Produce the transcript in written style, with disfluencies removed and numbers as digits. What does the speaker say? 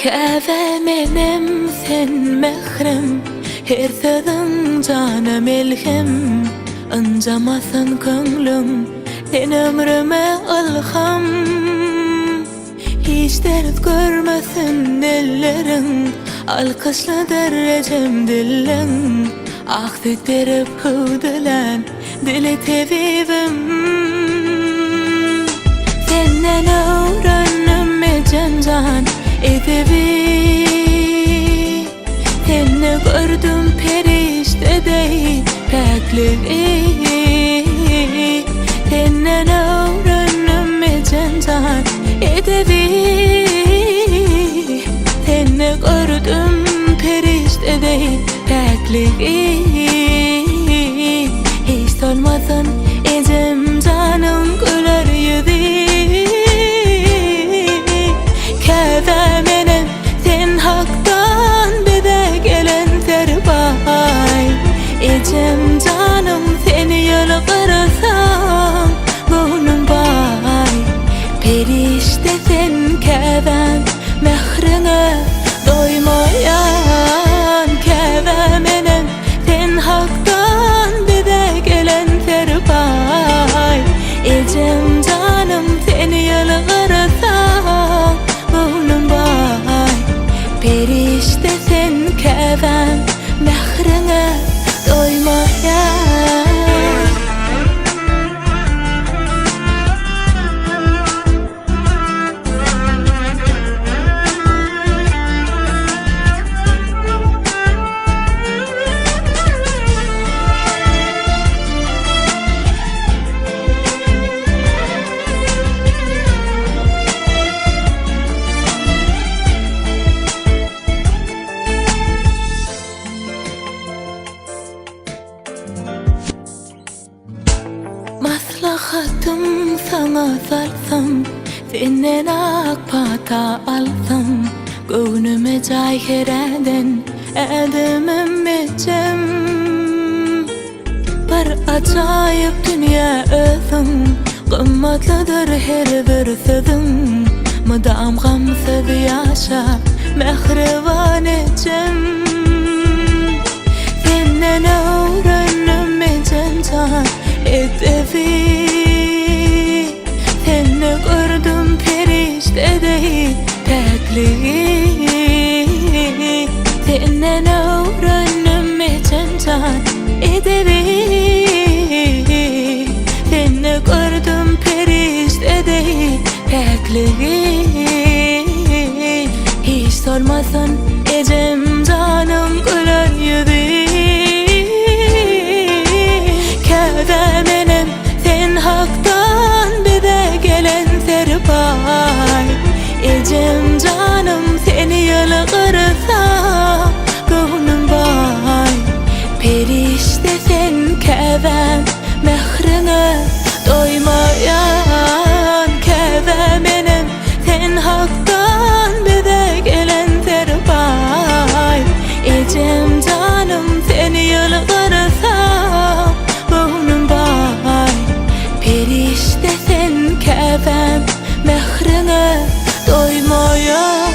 Käve menem sen mehrim, her sözün canım ilhim. Ancamasın könglim, sen ömrüme ilham. Hiç dert görmesin ellerin, alkışlı derecem dilin. Ah süt verip hıvdılan, dili tevibim. Senden öğrendim can edebi. Seni gördüm periştedey pekliği. Senden öğrendim can edebi. Seni gördüm periştedey pekliği. Hiç solmasın ecem canım güler yüzü. Käve menem sen haktan bize gelen terbay. Ecem canım seni yolu kırırsam gönlüm bay. Perişte sen kävem mehrine doymayan. Käve menem sen haktan bize gelen terbay. Ecem canım seni yolu kırırsam gönlüm bay. Perişte sen kävem mehrine doymayan. Maslahatım sana salsam, senden akpata alsam. Gönlüme cay hereden edemem ecem. Bir acayip dünya özüm, kımmatlıdır her bir sözüm. Mıdam gamsız yaşa mehriban ecem. Senden öğrendim ecem can edebi. Seni gördüm periştedey pekliği. Senden öğrendim ecem can edebi. Seni gördüm periştedey pekliği. Hiç sormasın ecem canım güler yüzü. Käve menem sen haktan bize gelen terbay. Ecem canım seni yolu kırırsam gönlüm bay. Perişte sen kävem mehrine doymayan. Käve menem sen haktan bize gelen terbay. Ecem canım seni yolu kırırsam gönlüm bay. Perişte sen kävem mehrine doymayan.